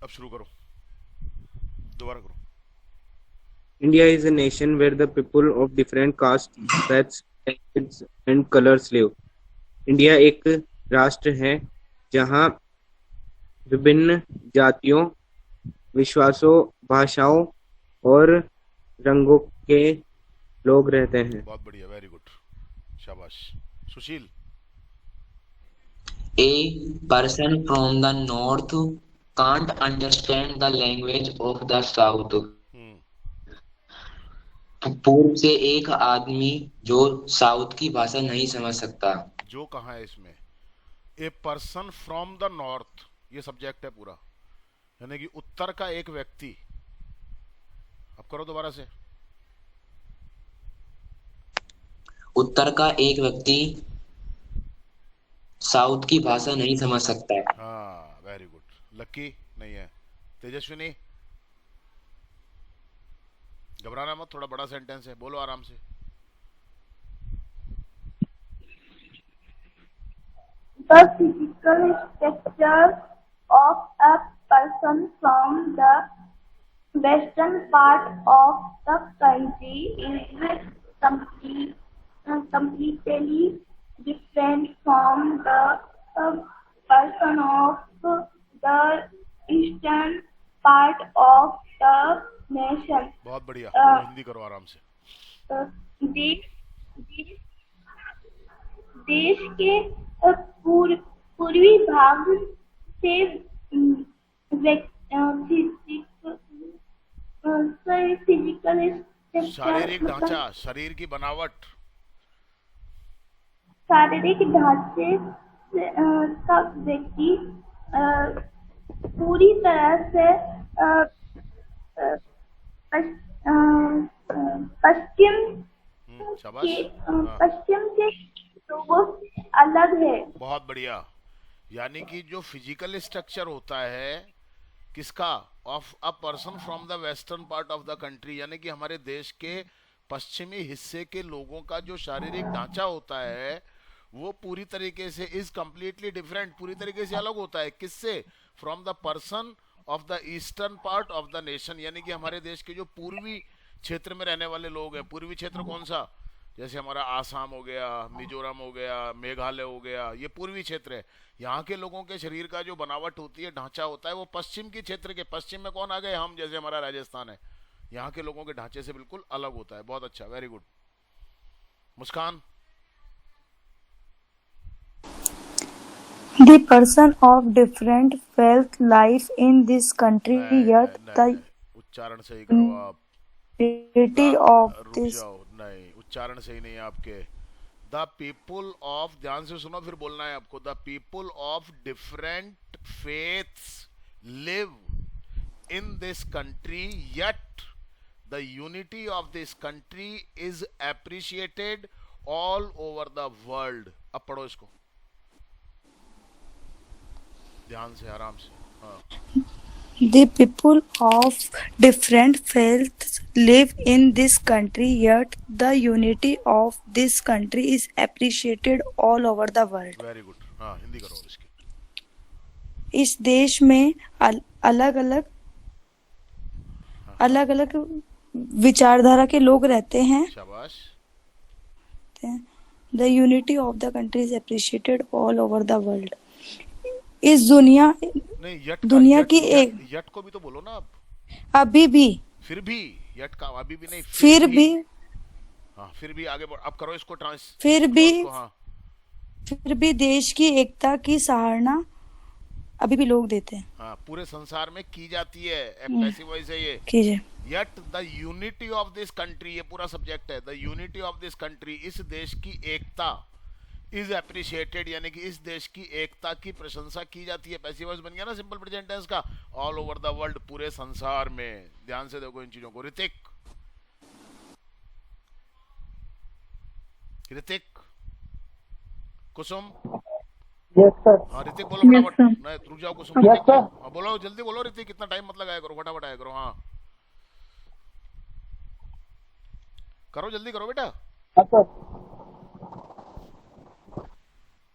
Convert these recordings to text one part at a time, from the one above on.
अब शुरू करो, दोबारा करो। India is a nation where the people of different castes, faiths, languages and colors live. India एक राष्ट्र है जहाँ विभिन्न जातियों, विश्वासों, भाषाओं और रंगों के लोग रहते हैं। बहुत बढ़िया, वेरी गुड, शाबाश। सुशील। A person from the north can't understand the language of the south. हम्म। पूर्व से एक आदमी जो साउथ की भाषा नहीं समझ सकता। जो कहाँ है इसमें? A person from the north, ये सब्जेक्ट है पूरा, यानी कि उत्तर का एक व्यक्ति। अब करो दोबारा से। उत्तर का एक व्यक्ति साउथ की भाषा नहीं समझ सकता। हाँ, वेरी गुड। लक्की नहीं है। तेजस्विनी, घबराना मत, थोड़ा बड़ा सेंटेंस है, बोलो आराम से। The physical structure of a person from the western part of the country is completely different from the person of the eastern part of the nation. बहुत बढ़िया, हिंदी करो आराम से। देश देश देश के पूर्वी भाग से फिजिकल शारीरिक ढांचा, शरीर की बनावट। शारीरिक ढांचे का व्यक्ति पूरी तरह से पश्चिम शाबाश। के हाँ, पश्चिम के लोगों से अलग है। बहुत बढ़िया, यानी कि जो फिजिकल स्ट्रक्चर होता है किसका, of a person from the western part of the country, यानी कि हमारे देश के पश्चिमी हिस्से के लोगों का जो शारीरिक ढांचा होता है वो पूरी तरीके से इज कंप्लीटली डिफरेंट, पूरी तरीके से अलग होता है। किससे? From the person of the eastern part of the nation, यानी कि हमारे देश के जो पूर्वी क्षेत्र में रहने वाले लोग हैं। पूर्वी क्षेत्र कौन सा? जैसे हमारा आसाम हो गया, मिजोरम हो गया, मेघालय हो गया, ये पूर्वी क्षेत्र है। यहाँ के लोगों के शरीर का जो बनावट होती है, ढांचा होता है, वो पश्चिम की क्षेत्र के, पश्चिम में कौन आ गए हम, जैसे हमारा राजस्थान है, यहाँ के लोगों के ढांचे से बिल्कुल अलग होता है। बहुत अच्छा, very good. Muskan. The person of different felt life in this country, नहीं yet नहीं the नहीं, उच्चारण सही करो आप। unity of रुक this जाओ, नहीं, उच्चारण सही नहीं है आपके। द पीपुल ऑफ, ध्यान से सुनो फिर बोलना है आपको। The people of different faiths live in this country, yet the unity of this country is appreciated all over the world। अब पढ़ो इसको ध्यान से, आराम से। हाँ, the people of different faiths live in this country, yet the unity of this country is appreciated all over the world. Very good. हाँ, हिंदी करो अब इसकी। इस देश में अलग अलग विचारधारा के लोग रहते हैं। शाबाश। The unity of the country is appreciated all over the world. इस दुनिया नहीं, दुनिया की एक यट को भी तो बोलो ना आप। अभी भी फिर भी, यट का अभी भी नहीं, फिर भी हाँ, फिर भी आगे बढ़। अब करो इसको ट्रांस, फिर भी हाँ। फिर भी देश की एकता की सराहना अभी भी लोग देते हैं। हाँ, पूरे संसार में की जाती है। पैसिव वॉइस है ये। कीजिए। Yet the unity of this country, ये पूरा सब्जेक्ट है। The unity of this country, इस देश की एकता, इज अप्रिशिएटेड, यानी कि इस देश की एकता की प्रशंसा की जाती है। पैसिव वॉइस बन गया ना सिंपल प्रेजेंट टेंस का। ऑल ओवर द वर्ल्ड, पूरे संसार में। ध्यान से देखो इन चीजों को। ऋतिक, ऋतिक, कुसुम। Yes sir. हाँ ऋतिक बोलो फटाफट। नहीं, रुक जाओ कुसुम। Yes sir. हाँ, बोलो जल्दी बोलो ऋतिक, कितना टाइम मत लगाया करो, फटाफट आया करो। हाँ करो, जल्दी करो बेटा। हाँ sir.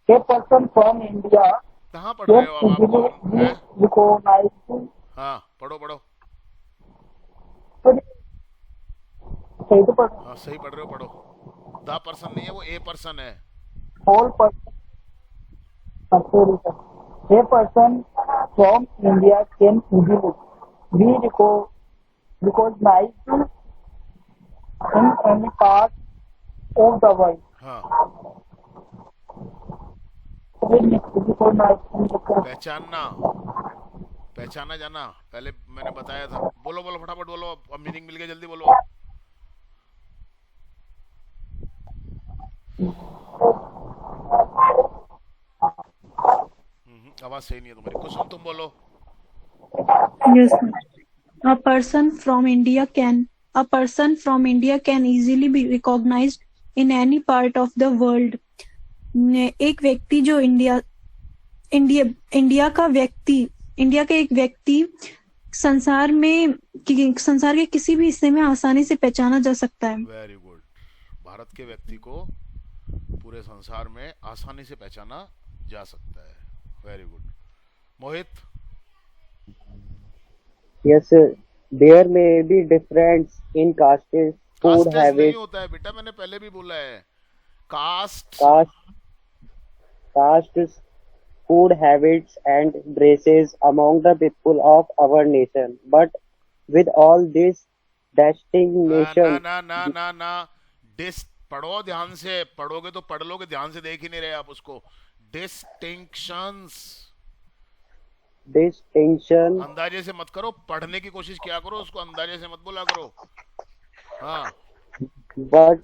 A person from India कहाँ पढ़ रहे हो अब आप? हैं? recognized हाँ पढ़ो पढ़ो। सही तो पढ़ हाँ सही पढ़ रहे हो, पढ़ो। द पर्सन नहीं है, वो ए पर्सन है। all person sorry sir a person from India can easily be recognized in any part of the world. हाँ Recognized in the पहचानना, पहचाना जाना, पहले मैंने बताया था। बोलो बोलो फटाफट बोलो, अब मीनिंग मिल गया, जल्दी बोलो। आवाज सही नहीं है तुम्हारी। कुसुम तुम बोलो। Yes, sir. A person from India can easily be recognized in any part of the world. एक व्यक्ति जो इंडिया का एक व्यक्ति संसार के किसी भी हिस्से में आसानी से पहचाना जा सकता है। Very good. भारत के व्यक्ति को पूरे संसार में आसानी से पहचाना जा सकता है। Very good. Mohit. Yes, there may be difference in castes, food caste नहीं habits, होता है बेटा, मैंने पहले भी बोला है। Caste castes, food habits, and dresses among the people of our nation. But with all this ना distinction, ना ना ना ना डिस पढ़ो, ध्यान से पढ़ोगे तो पढ़ लोगे, ध्यान से देख ही नहीं रहे आप उसको। डिस्टिंक्शंस, distinction, अंदाजे से मत करो, पढ़ने की कोशिश किया करो, उसको अंदाजे से मत बोला करो। हाँ but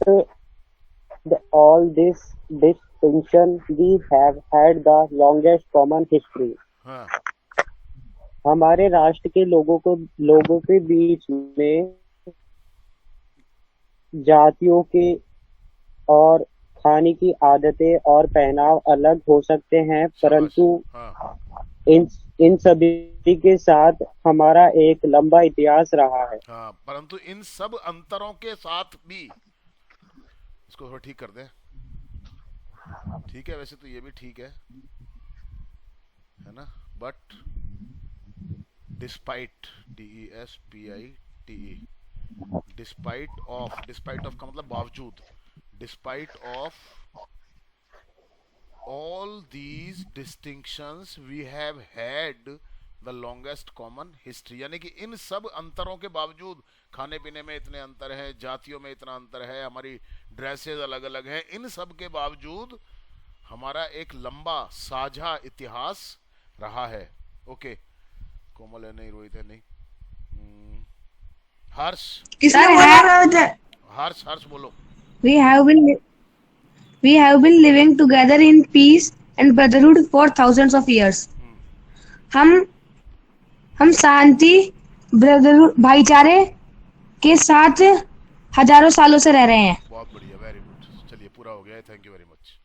all this distinction we have had the longest common history. हाँ हमारे राष्ट्र के लोगों के बीच में जातियों के और खाने की आदतें और पहनाव अलग हो सकते हैं, परंतु हाँ इन सभी के साथ हमारा एक लंबा इतिहास रहा है। हाँ, परंतु इन सब अंतरों के साथ भी, इसको थोड़ा ठीक कर दें। ठीक है, वैसे तो ये भी ठीक है ना। But despite, DESPITE, despite of का मतलब बावजूद, despite of all these distinctions we have had the longest common history, यानी कि इन सब अंतरों के बावजूद, खाने पीने में इतने अंतर है, जातियों में इतना अंतर है, हमारी ड्रेसेस अलग अलग हैं, इन सब के बावजूद हमारा एक लंबा साझा इतिहास रहा है। ओके, कोमल है नहीं, रोहित है नहीं, हर्ष हर्ष बोलो। We have been living together in peace and brotherhood for thousands of years. हम शांति, ब्रदरहुड, भाईचारे के साथ हजारों सालों से रह रहे हैं। बहुत बढ़िया, वेरी गुड। चलिए पूरा हो गया है, थैंक यू वेरी मच।